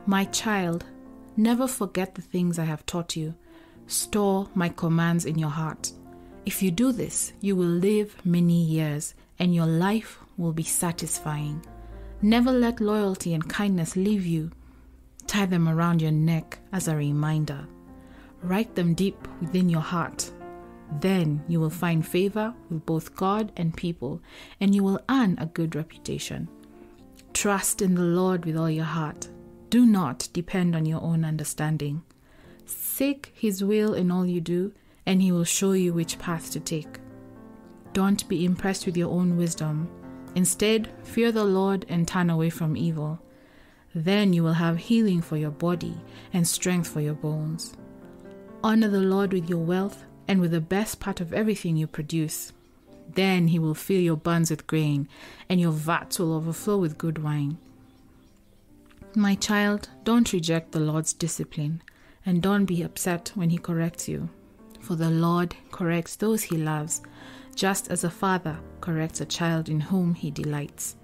My child, never forget the things I have taught you. Store my commands in your heart. If you do this, you will live many years, and your life will be satisfying. Never let loyalty and kindness leave you. Tie them around your neck as a reminder. Write them deep within your heart. Then you will find favor with both God and people, and you will earn a good reputation. Trust in the Lord with all your heart. Do not depend on your own understanding. Seek His will in all you do, and He will show you which path to take. Don't be impressed with your own wisdom. Instead, fear the Lord and turn away from evil. Then you will have healing for your body and strength for your bones. Honor the Lord with your wealth and with the best part of everything you produce. Then He will fill your barns with grain, and your vats will overflow with good wine. My child, don't reject the Lord's discipline, and don't be upset when He corrects you. For the Lord corrects those He loves, just as a father corrects a child in whom He delights.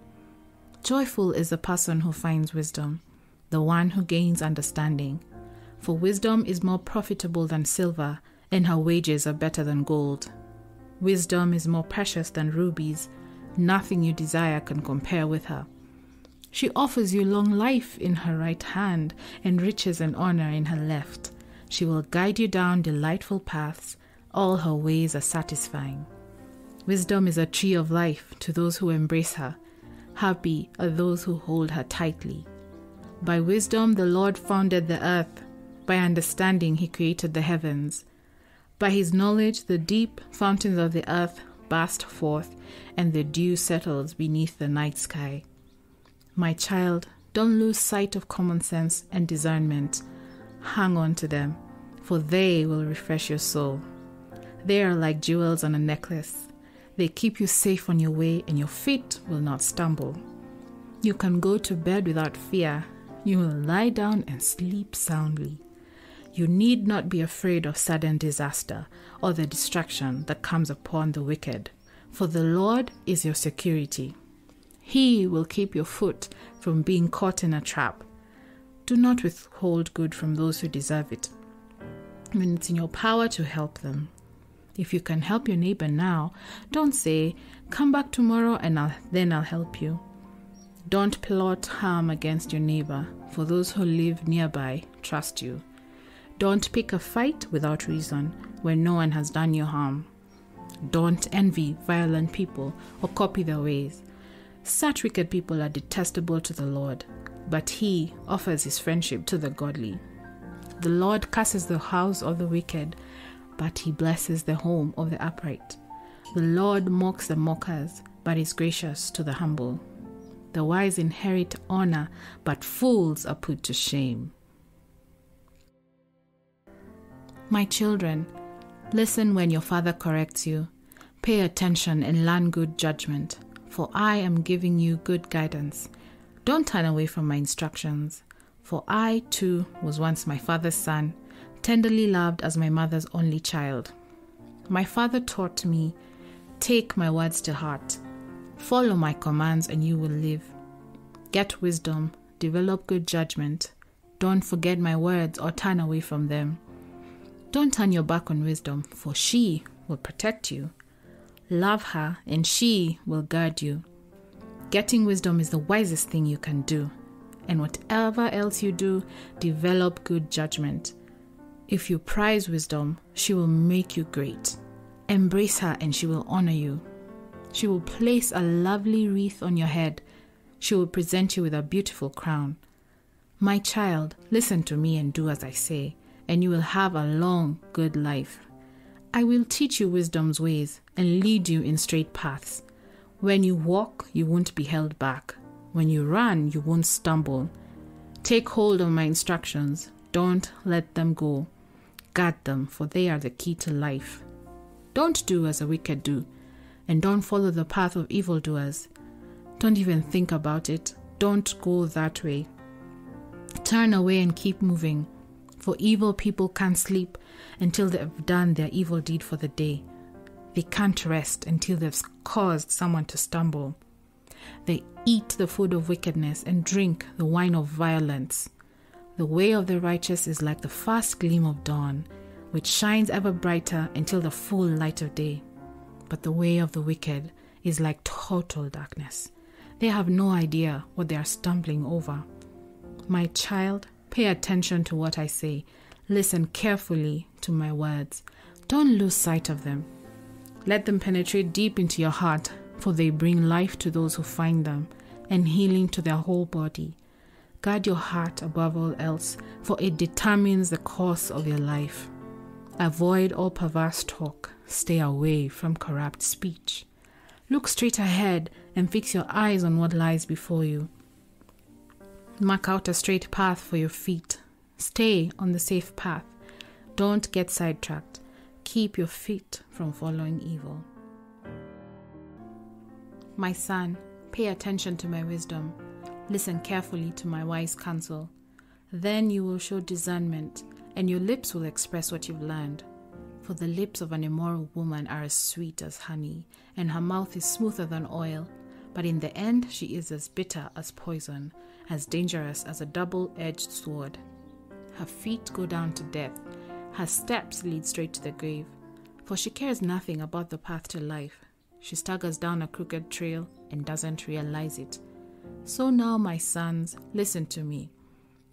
Joyful is the person who finds wisdom, the one who gains understanding. For wisdom is more profitable than silver, and her wages are better than gold. Wisdom is more precious than rubies. Nothing you desire can compare with her. She offers you long life in her right hand and riches and honor in her left. She will guide you down delightful paths. All her ways are satisfying. Wisdom is a tree of life to those who embrace her. Happy are those who hold her tightly. By wisdom the Lord founded the earth. By understanding He created the heavens. By His knowledge the deep fountains of the earth burst forth, and the dew settles beneath the night sky. My child, don't lose sight of common sense and discernment. Hang on to them, for they will refresh your soul. They are like jewels on a necklace. They keep you safe on your way, and your feet will not stumble. You can go to bed without fear. You will lie down and sleep soundly. You need not be afraid of sudden disaster or the destruction that comes upon the wicked, for the Lord is your security. He will keep your foot from being caught in a trap. Do not withhold good from those who deserve it, when it's in your power to help them. If you can help your neighbor now, don't say, "Come back tomorrow and then I'll help you." Don't plot harm against your neighbor, for those who live nearby trust you. Don't pick a fight without reason when no one has done you harm. Don't envy violent people or copy their ways. Such wicked people are detestable to the Lord, but He offers His friendship to the godly. The Lord curses the house of the wicked, but He blesses the home of the upright. The Lord mocks the mockers, but is gracious to the humble. The wise inherit honor, but fools are put to shame. My children, listen when your father corrects you. Pay attention and learn good judgment, for I am giving you good guidance. Don't turn away from my instructions, for I, too, was once my father's son, tenderly loved as my mother's only child. My father taught me, take my words to heart. Follow my commands and you will live. Get wisdom, develop good judgment. Don't forget my words or turn away from them. Don't turn your back on wisdom, for she will protect you. Love her and she will guard you. Getting wisdom is the wisest thing you can do. And whatever else you do, develop good judgment. If you prize wisdom, she will make you great. Embrace her and she will honor you. She will place a lovely wreath on your head. She will present you with a beautiful crown. My child, listen to me and do as I say, and you will have a long, good life. I will teach you wisdom's ways and lead you in straight paths. When you walk, you won't be held back. When you run, you won't stumble. Take hold of my instructions. Don't let them go. Guard them, for they are the key to life. Don't do as the wicked do, and don't follow the path of evildoers. Don't even think about it. Don't go that way. Turn away and keep moving, for evil people can't sleep until they have done their evil deed for the day. They can't rest until they've caused someone to stumble. They eat the food of wickedness and drink the wine of violence. The way of the righteous is like the first gleam of dawn, which shines ever brighter until the full light of day. But the way of the wicked is like total darkness. They have no idea what they are stumbling over. My child, pay attention to what I say. Listen carefully to my words. Don't lose sight of them. Let them penetrate deep into your heart, for they bring life to those who find them and healing to their whole body. Guard your heart above all else, for it determines the course of your life. Avoid all perverse talk. Stay away from corrupt speech. Look straight ahead and fix your eyes on what lies before you. Mark out a straight path for your feet. Stay on the safe path. Don't get sidetracked. Keep your feet from following evil. My son, pay attention to my wisdom. Listen carefully to my wise counsel. Then you will show discernment, and your lips will express what you've learned. For the lips of an immoral woman are as sweet as honey, and her mouth is smoother than oil. But in the end she is as bitter as poison, as dangerous as a double-edged sword. Her feet go down to death. Her steps lead straight to the grave. For she cares nothing about the path to life. She staggers down a crooked trail and doesn't realize it. So now, my sons, listen to me.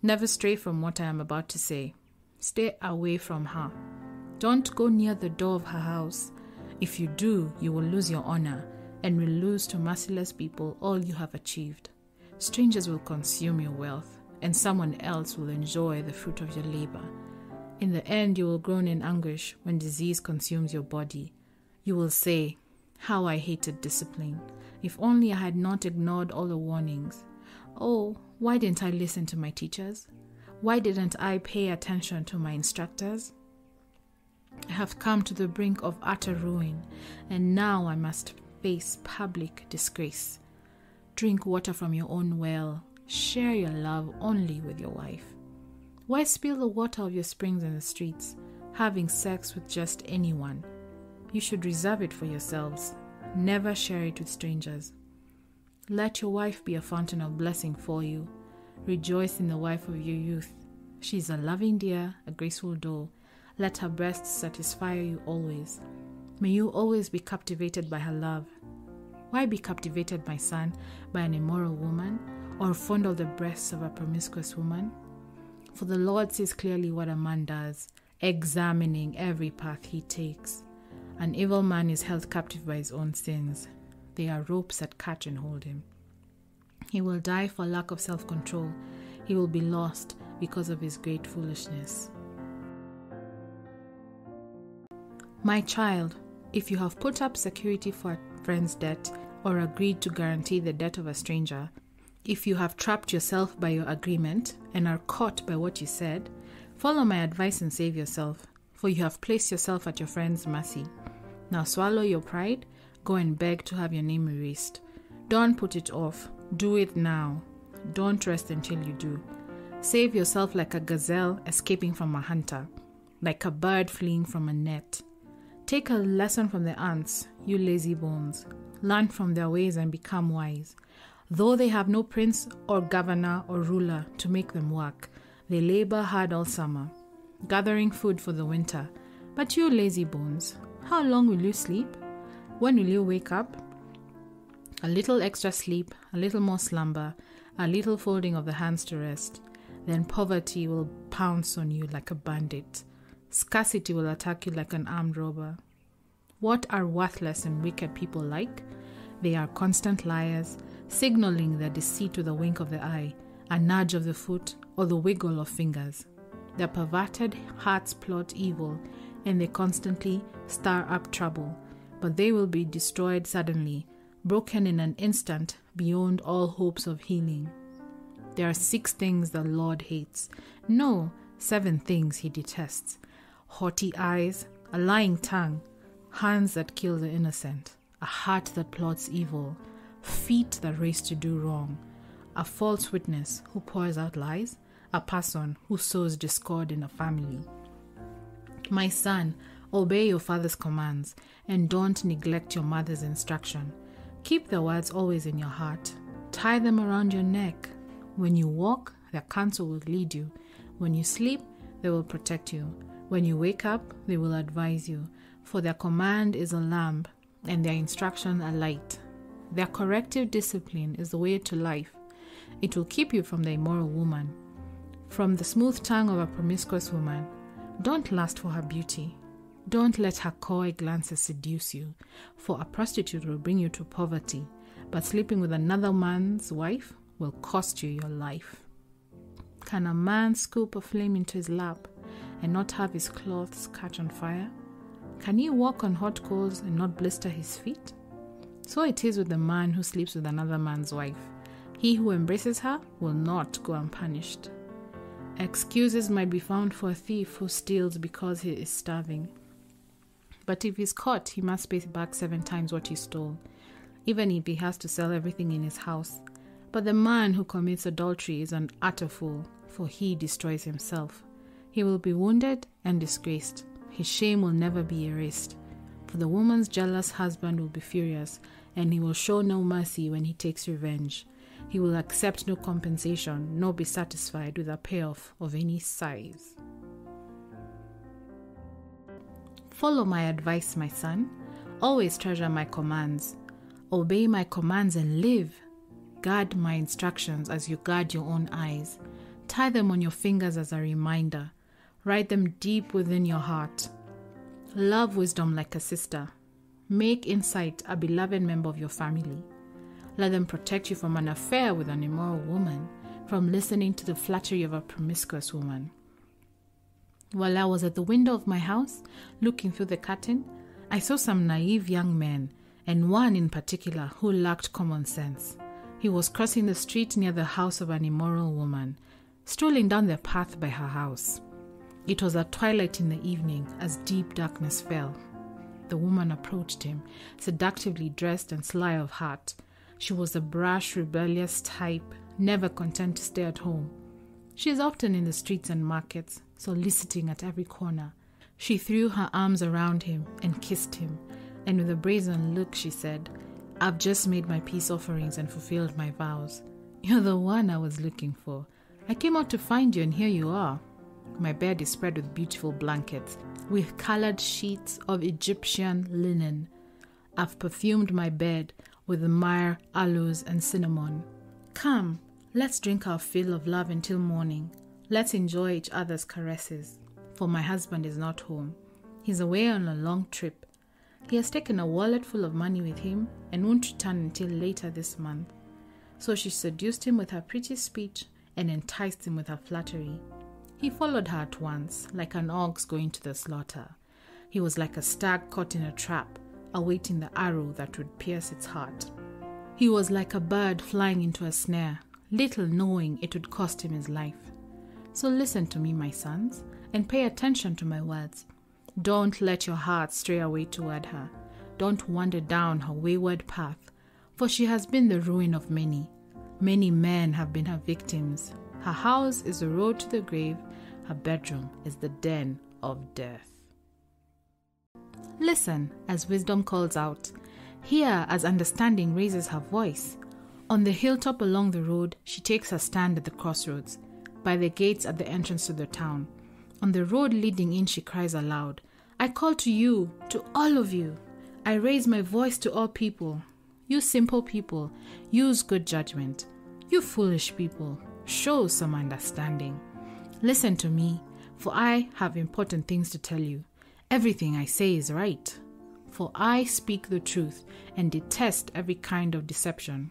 Never stray from what I am about to say. Stay away from her. Don't go near the door of her house. If you do, you will lose your honor and will lose to merciless people all you have achieved. Strangers will consume your wealth, and someone else will enjoy the fruit of your labor. In the end, you will groan in anguish when disease consumes your body. You will say, "How I hated discipline. If only I had not ignored all the warnings. Oh, why didn't I listen to my teachers? Why didn't I pay attention to my instructors? I have come to the brink of utter ruin, and now I must face public disgrace. Drink water from your own well. Share your love only with your wife. Why spill the water of your springs in the streets, having sex with just anyone? You should reserve it for yourselves. Never share it with strangers. Let your wife be a fountain of blessing for you. Rejoice in the wife of your youth. She is a loving deer, a graceful doe. Let her breasts satisfy you always. May you always be captivated by her love. Why be captivated, my son, by an immoral woman, or fond of the breasts of a promiscuous woman? For the Lord sees clearly what a man does, examining every path he takes. An evil man is held captive by his own sins. They are ropes that catch and hold him. He will die for lack of self-control. He will be lost because of his great foolishness. My child, if you have put up security for a friend's debt or agreed to guarantee the debt of a stranger, if you have trapped yourself by your agreement and are caught by what you said, follow my advice and save yourself, for you have placed yourself at your friend's mercy. Now swallow your pride, go and beg to have your name erased. Don't put it off, do it now. Don't rest until you do. Save yourself like a gazelle escaping from a hunter, like a bird fleeing from a net. Take a lesson from the ants, you lazy bones. Learn from their ways and become wise. Though they have no prince or governor or ruler to make them work, they labor hard all summer, gathering food for the winter. But you lazy bones, how long will you sleep? When will you wake up? A little extra sleep, a little more slumber, a little folding of the hands to rest. Then poverty will pounce on you like a bandit. Scarcity will attack you like an armed robber. What are worthless and wicked people like? They are constant liars, signaling their deceit with a wink of the eye, a nudge of the foot, or the wiggle of fingers. Their perverted hearts plot evil, and they constantly stir up trouble, but they will be destroyed suddenly, broken in an instant, beyond all hopes of healing. There are 6 things the Lord hates. No, 7 things he detests. Haughty eyes, a lying tongue, hands that kill the innocent, a heart that plots evil, feet that race to do wrong, a false witness who pours out lies, a person who sows discord in a family. My son, obey your father's commands and don't neglect your mother's instruction. Keep the words always in your heart. Tie them around your neck. When you walk, their counsel will lead you. When you sleep, they will protect you. When you wake up, they will advise you. For their command is a lamp, and their instruction a light. Their corrective discipline is the way to life. It will keep you from the immoral woman, from the smooth tongue of a promiscuous woman. Don't lust for her beauty. Don't let her coy glances seduce you, for a prostitute will bring you to poverty, but sleeping with another man's wife will cost you your life. Can a man scoop a flame into his lap and not have his clothes catch on fire? Can he walk on hot coals and not blister his feet? So it is with the man who sleeps with another man's wife. He who embraces her will not go unpunished. Excuses might be found for a thief who steals because he is starving. But if he's caught, he must pay back 7 times what he stole, even if he has to sell everything in his house. But the man who commits adultery is an utter fool, for he destroys himself. He will be wounded and disgraced. His shame will never be erased. For the woman's jealous husband will be furious, and he will show no mercy when he takes revenge. He will accept no compensation, nor be satisfied with a payoff of any size. Follow my advice, my son. Always treasure my commands. Obey my commands and live. Guard my instructions as you guard your own eyes. Tie them on your fingers as a reminder. Write them deep within your heart. Love wisdom like a sister. Make insight a beloved member of your family. Let them protect you from an affair with an immoral woman, from listening to the flattery of a promiscuous woman. While I was at the window of my house, looking through the curtain, I saw some naive young men, and one in particular who lacked common sense. He was crossing the street near the house of an immoral woman, strolling down the path by her house. It was at twilight in the evening, as deep darkness fell. The woman approached him, seductively dressed and sly of heart. She was a brash, rebellious type, never content to stay at home. She is often in the streets and markets, soliciting at every corner. She threw her arms around him and kissed him, and with a brazen look she said, "I've just made my peace offerings and fulfilled my vows. You're the one I was looking for. I came out to find you, and here you are. My bed is spread with beautiful blankets, with colored sheets of Egyptian linen. I've perfumed my bed with myrrh, aloes, and cinnamon. Come, let's drink our fill of love until morning. Let's enjoy each other's caresses, for my husband is not home. He's away on a long trip. He has taken a wallet full of money with him and won't return until later this month." So she seduced him with her pretty speech and enticed him with her flattery. He followed her at once, like an ox going to the slaughter. He was like a stag caught in a trap, awaiting the arrow that would pierce its heart. He was like a bird flying into a snare, little knowing it would cost him his life. So listen to me, my sons, and pay attention to my words. Don't let your heart stray away toward her. Don't wander down her wayward path, for she has been the ruin of many. Many men have been her victims. Her house is the road to the grave. Her bedroom is the den of death. Listen as wisdom calls out. Hear as understanding raises her voice. On the hilltop along the road, she takes her stand at the crossroads, by the gates at the entrance to the town. On the road leading in, she cries aloud, "I call to you, to all of you. I raise my voice to all people. You simple people, use good judgment. You foolish people, show some understanding. Listen to me, for I have important things to tell you. Everything I say is right. For I speak the truth and detest every kind of deception.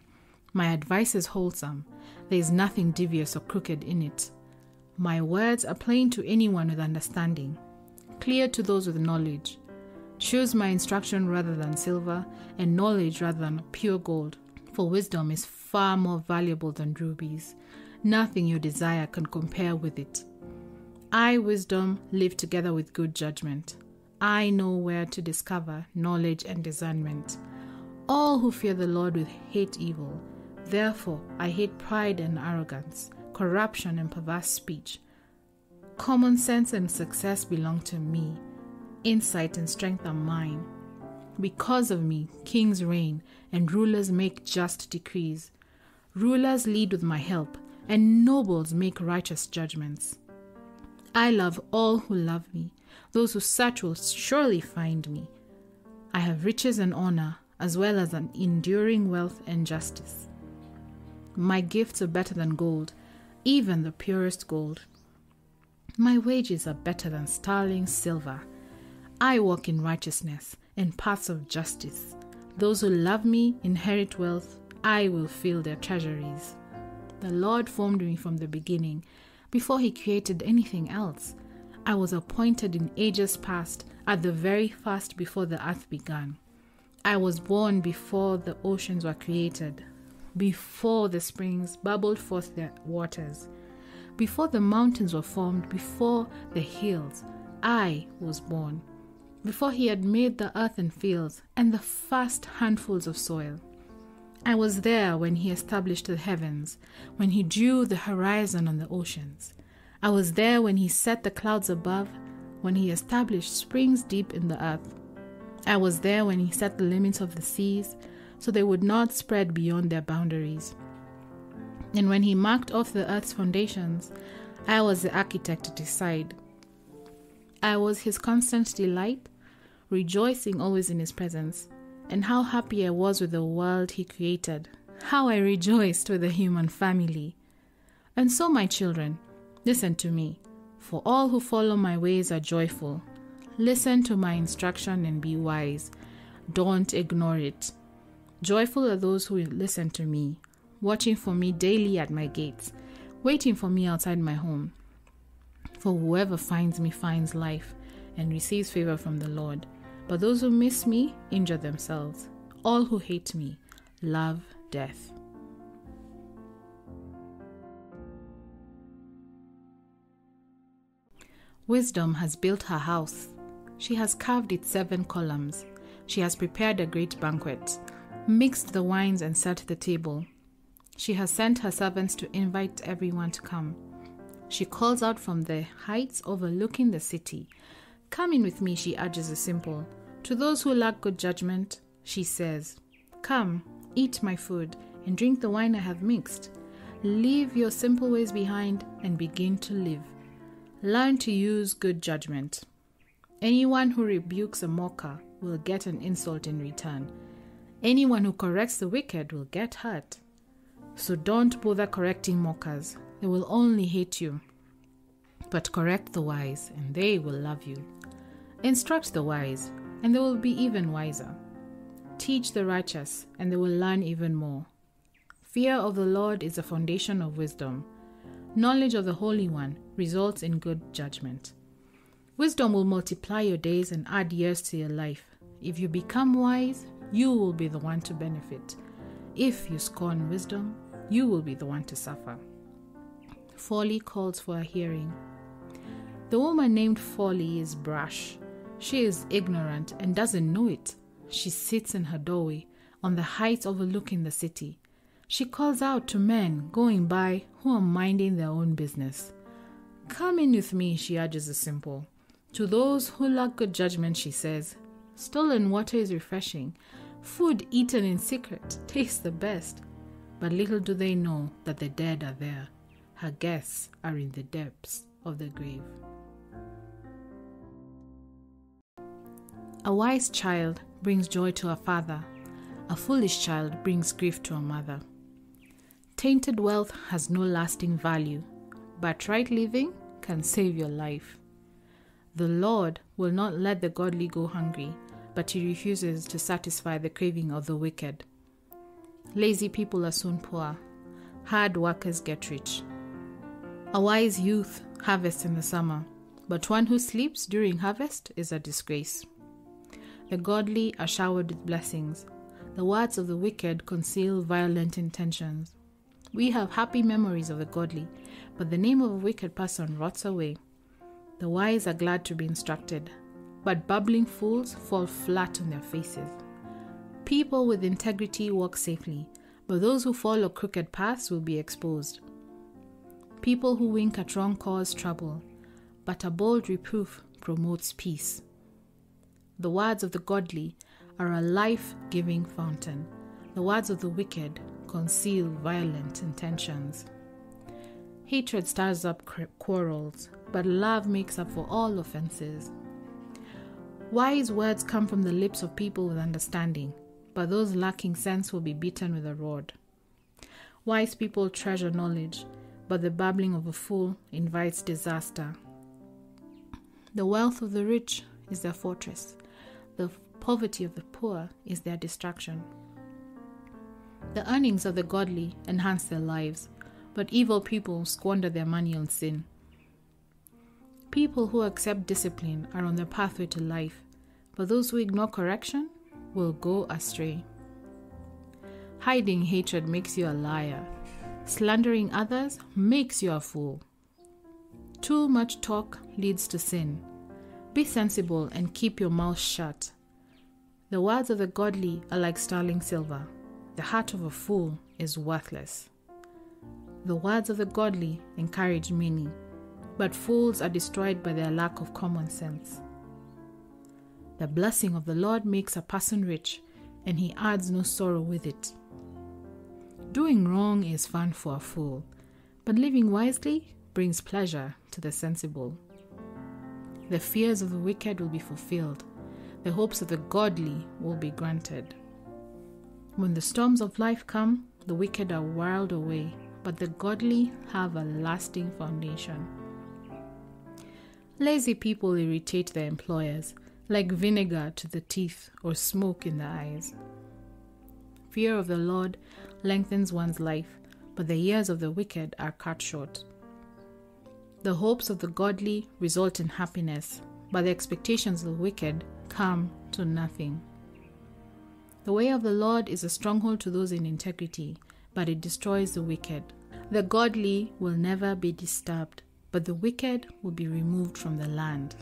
My advice is wholesome. There is nothing devious or crooked in it. My words are plain to anyone with understanding, clear to those with knowledge. Choose my instruction rather than silver, and knowledge rather than pure gold, for wisdom is far more valuable than rubies. Nothing you desire can compare with it. I, wisdom, live together with good judgment. I know where to discover knowledge and discernment. All who fear the Lord will hate evil. Therefore, I hate pride and arrogance, corruption and perverse speech. Common sense and success belong to me. Insight and strength are mine. Because of me, kings reign, and rulers make just decrees. Rulers lead with my help, and nobles make righteous judgments. I love all who love me. Those who search will surely find me. I have riches and honor, as well as an enduring wealth and justice. My gifts are better than gold, even the purest gold. My wages are better than sterling silver. I walk in righteousness and paths of justice. Those who love me inherit wealth. I will fill their treasuries. The Lord formed me from the beginning, before he created anything else. I was appointed in ages past, at the very first before the earth began. I was born before the oceans were created, before the springs bubbled forth their waters, before the mountains were formed, before the hills. I was born, before he had made the earth and fields, and the first handfuls of soil. I was there when he established the heavens, when he drew the horizon on the oceans. I was there when he set the clouds above, when he established springs deep in the earth. I was there when he set the limits of the seas, so they would not spread beyond their boundaries. And when he marked off the earth's foundations, I was the architect to decide. I was his constant delight, rejoicing always in his presence. And how happy I was with the world he created. How I rejoiced with the human family. And so, my children, listen to me, for all who follow my ways are joyful. Listen to my instruction and be wise. Don't ignore it. Joyful are those who listen to me, watching for me daily at my gates, waiting for me outside my home. For whoever finds me finds life and receives favor from the Lord. But those who miss me injure themselves. All who hate me love death. Wisdom has built her house. She has carved its 7 columns. She has prepared a great banquet, mixed the wines and set the table. She has sent her servants to invite everyone to come. She calls out from the heights overlooking the city. Come in with me, she urges the simple. To those who lack good judgment, she says, come, eat my food and drink the wine I have mixed. Leave your simple ways behind and begin to live. Learn to use good judgment. Anyone who rebukes a mocker will get an insult in return. Anyone who corrects the wicked will get hurt. So don't bother correcting mockers. They will only hate you. But correct the wise, and they will love you. Instruct the wise, and they will be even wiser. Teach the righteous, and they will learn even more. Fear of the Lord is the foundation of wisdom. Knowledge of the Holy One results in good judgment. Wisdom will multiply your days and add years to your life. If you become wise, you will be the one to benefit. If you scorn wisdom, you will be the one to suffer. Folly calls for a hearing. The woman named Folly is brash. She is ignorant and doesn't know it. She sits in her doorway on the heights overlooking the city. She calls out to men going by who are minding their own business. Come in with me, she urges the simple. To those who lack good judgment, she says, stolen water is refreshing. Food eaten in secret tastes the best. But little do they know that the dead are there. Her guests are in the depths of the grave. A wise child brings joy to a father. A foolish child brings grief to a mother. Tainted wealth has no lasting value, but right living can save your life. The Lord will not let the godly go hungry, but he refuses to satisfy the craving of the wicked. Lazy people are soon poor. Hard workers get rich. A wise youth harvests in the summer, but one who sleeps during harvest is a disgrace. The godly are showered with blessings. The words of the wicked conceal violent intentions. We have happy memories of the godly, but the name of a wicked person rots away. The wise are glad to be instructed, but babbling fools fall flat on their faces. People with integrity walk safely, but those who follow crooked paths will be exposed. People who wink at wrong cause trouble, but a bold reproof promotes peace. The words of the godly are a life-giving fountain. The words of the wicked conceal violent intentions. Hatred stirs up quarrels, but love makes up for all offenses. Wise words come from the lips of people with understanding, but those lacking sense will be beaten with a rod. Wise people treasure knowledge, but the babbling of a fool invites disaster. The wealth of the rich is their fortress. The poverty of the poor is their distraction. The earnings of the godly enhance their lives, but evil people squander their money on sin. People who accept discipline are on their pathway to life, but those who ignore correction will go astray. Hiding hatred makes you a liar. Slandering others makes you a fool. Too much talk leads to sin. Be sensible and keep your mouth shut. The words of the godly are like sterling silver. The heart of a fool is worthless. The words of the godly encourage many, but fools are destroyed by their lack of common sense. The blessing of the Lord makes a person rich, and he adds no sorrow with it. Doing wrong is fun for a fool, but living wisely brings pleasure to the sensible. The fears of the wicked will be fulfilled. The hopes of the godly will be granted. When the storms of life come, the wicked are whirled away, but the godly have a lasting foundation. Lazy people irritate their employers, like vinegar to the teeth or smoke in the eyes. Fear of the Lord lengthens one's life, but the years of the wicked are cut short. The hopes of the godly result in happiness, but the expectations of the wicked come to nothing. The way of the Lord is a stronghold to those in integrity, but it destroys the wicked. The godly will never be disturbed, but the wicked will be removed from the land.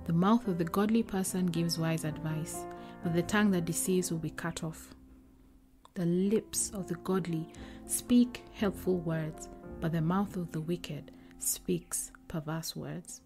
The mouth of the godly person gives wise advice, but the tongue that deceives will be cut off. The lips of the godly speak helpful words, but the mouth of the wicked speaks perverse words.